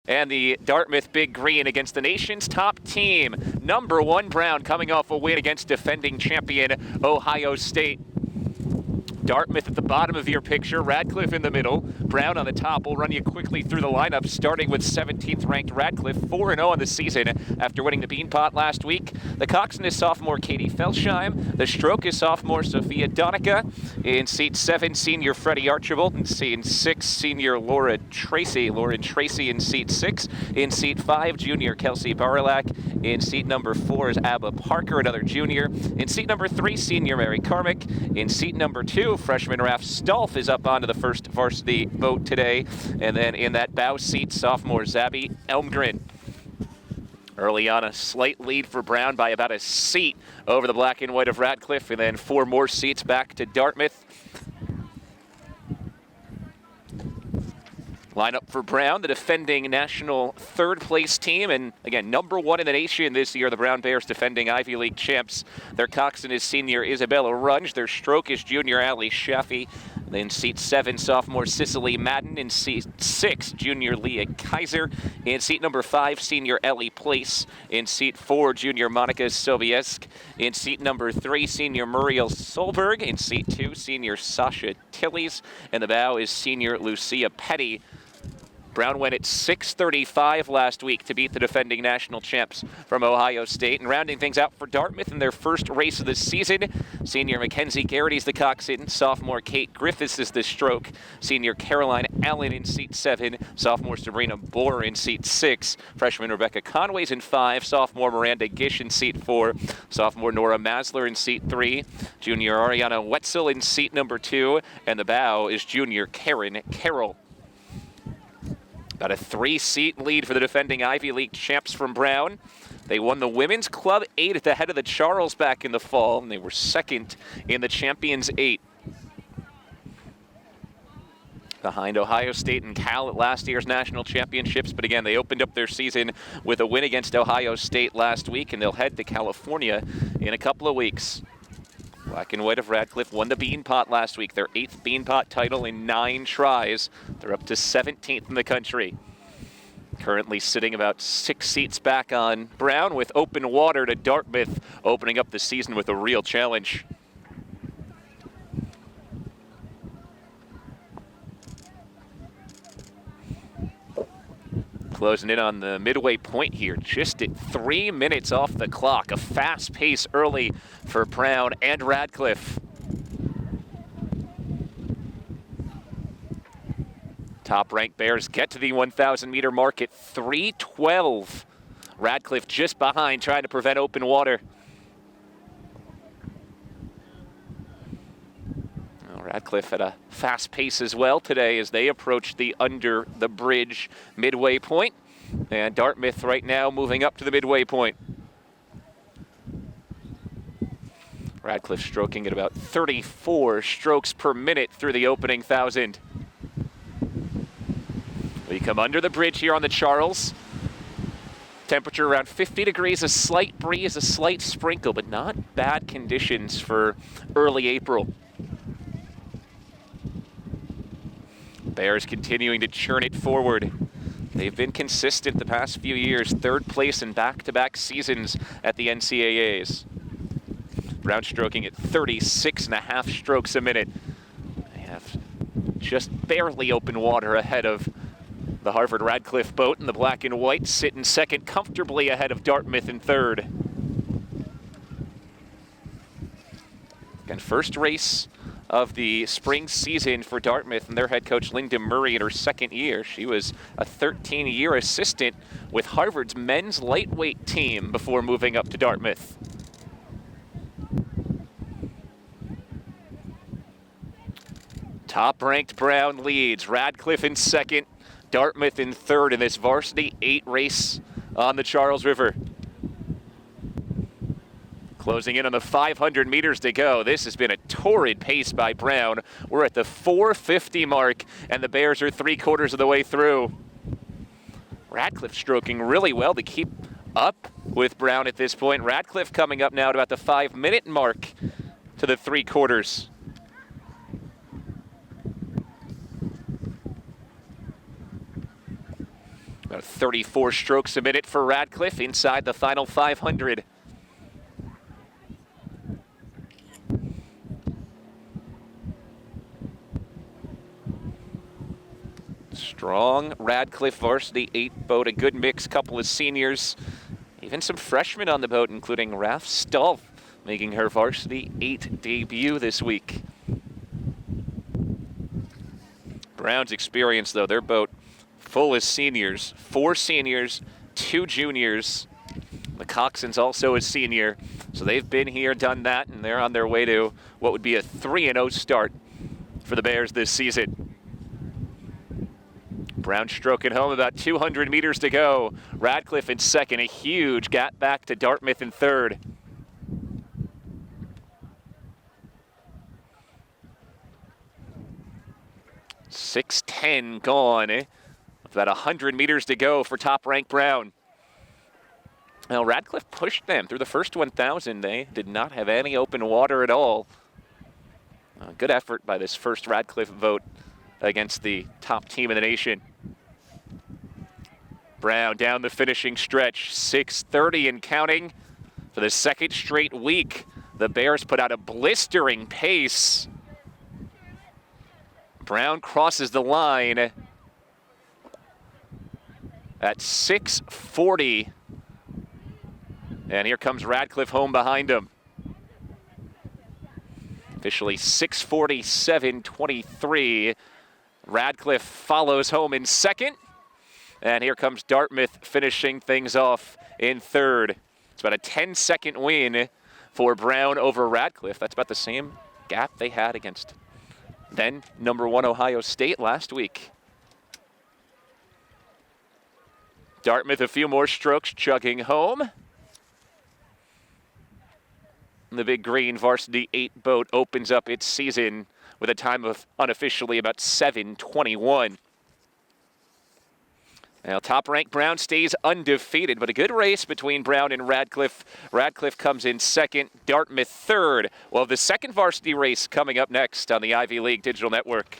and the Dartmouth Big Green against the nation's top team. Number 1 Brown coming off a win against defending champion Ohio State. Dartmouth at the bottom of your picture, Radcliffe in the middle, Brown on the top. We'll run you quickly through the lineup, starting with 17th ranked Radcliffe, 4-0 on the season after winning the Beanpot last week. The coxswain is sophomore Katie Felsheim. The stroke is sophomore Sophia Donica. In seat 7, senior Freddie Archibald. In seat 6, senior Lauren Tracy in seat 6. In seat 5, junior Kelsey Barilak. In seat number 4 is Abba Parker, another junior. In seat number 3, senior Mary Carmick. In seat number 2, freshman Raf Stolf is up onto the first varsity boat today. And then in that bow seat, sophomore Zabby Elmgren. Early on, a slight lead for Brown by about a seat over the black and white of Radcliffe, and then 4 more seats back to Dartmouth. Lineup for Brown, the defending national 3rd place team, and again, number 1 in the nation this year, the Brown Bears defending Ivy League champs. Their coxswain is senior Isabella Runge. Their stroke is junior Allie Shaffey. In seat 7, sophomore Cicely Madden. In seat 6, junior Leah Kaiser. In seat number 5, senior Ellie Place. In seat 4, junior Monica Sobiesk. In seat number 3, senior Muriel Solberg. In seat 2, senior Sasha Tillies. And the bow is senior Lucia Petty. Brown went at 6:35 last week to beat the defending national champs from Ohio State. And rounding things out for Dartmouth in their first race of the season, senior Mackenzie Garrity's the coxswain, sophomore Kate Griffiths is the stroke, senior Caroline Allen in seat 7, sophomore Sabrina Bohr in seat 6, freshman Rebecca Conway's in 5, sophomore Miranda Gish in seat 4, sophomore Nora Masler in seat 3, junior Ariana Wetzel in seat number 2, and the bow is junior Karen Carroll. Got a 3-seat lead for the defending Ivy League champs from Brown. They won the Women's Club 8 at the head of the Charles back in the fall, and they were 2nd in the Champions 8. Behind Ohio State and Cal at last year's national championships, but again, they opened up their season with a win against Ohio State last week, and they'll head to California in a couple of weeks. Black and white of Radcliffe won the Beanpot last week, their 8th Beanpot title in 9 tries. They're up to 17th in the country. Currently sitting about 6 seats back on Brown, with open water to Dartmouth, opening up the season with a real challenge. Closing in on the midway point here, just at 3 minutes off the clock. A fast pace early for Brown and Radcliffe. Top-ranked Bears get to the 1,000-meter mark at 3:12. Radcliffe just behind, trying to prevent open water. Radcliffe at a fast pace as well today as they approach the under the bridge midway point. And Dartmouth right now moving up to the midway point. Radcliffe stroking at about 34 strokes per minute through the opening 1,000. We come under the bridge here on the Charles. Temperature around 50 degrees, a slight breeze, a slight sprinkle, but not bad conditions for early April. Bears continuing to churn it forward. They've been consistent the past few years, 3rd place in back-to-back seasons at the NCAAs. Brown stroking at 36.5 strokes a minute. They have just barely open water ahead of the Harvard-Radcliffe boat, and the black and white sit in 2nd, comfortably ahead of Dartmouth in 3rd. Again, first race of the spring season for Dartmouth and their head coach Linda Murray in her 2nd year. She was a 13-year assistant with Harvard's men's lightweight team before moving up to Dartmouth. Top-ranked Brown leads, Radcliffe in 2nd, Dartmouth in 3rd in this Varsity 8 race on the Charles River. Closing in on the 500 meters to go. This has been a torrid pace by Brown. We're at the 4:50 mark, and the Bears are 3/4 of the way through. Radcliffe stroking really well to keep up with Brown at this point. Radcliffe coming up now at about the 5-minute mark to the 3/4. About 34 strokes a minute for Radcliffe inside the final 500. Strong Radcliffe Varsity 8 boat, a good mix, couple of seniors, even some freshmen on the boat, including Raf Stull, making her Varsity 8 debut this week. Brown's experience, though, their boat full of seniors, 4 seniors, 2 juniors. The coxswain's also a senior, so they've been here, done that, and they're on their way to what would be a 3-0 start for the Bears this season. Brown stroking home, about 200 meters to go. Radcliffe in second, a huge gap back to Dartmouth in third. .610 gone, about 100 meters to go for top-ranked Brown. Now, Radcliffe pushed them through the first 1,000. They did not have any open water at all. Good effort by this first Radcliffe vote against the top team in the nation. Brown down the finishing stretch, 6:30 and counting. For the second straight week, the Bears put out a blistering pace. Brown crosses the line at 6:40. And here comes Radcliffe home behind him. Officially 6:47.23. Radcliffe follows home in second. And here comes Dartmouth finishing things off in third. It's about a 10-second win for Brown over Radcliffe. That's about the same gap they had against then #1 Ohio State last week. Dartmouth a few more strokes chugging home. The Big Green Varsity 8 boat opens up its season with a time of unofficially about 7:21. Now, top-ranked Brown stays undefeated, but a good race between Brown and Radcliffe. Radcliffe comes in second, Dartmouth third. Well, the second varsity race coming up next on the Ivy League Digital Network.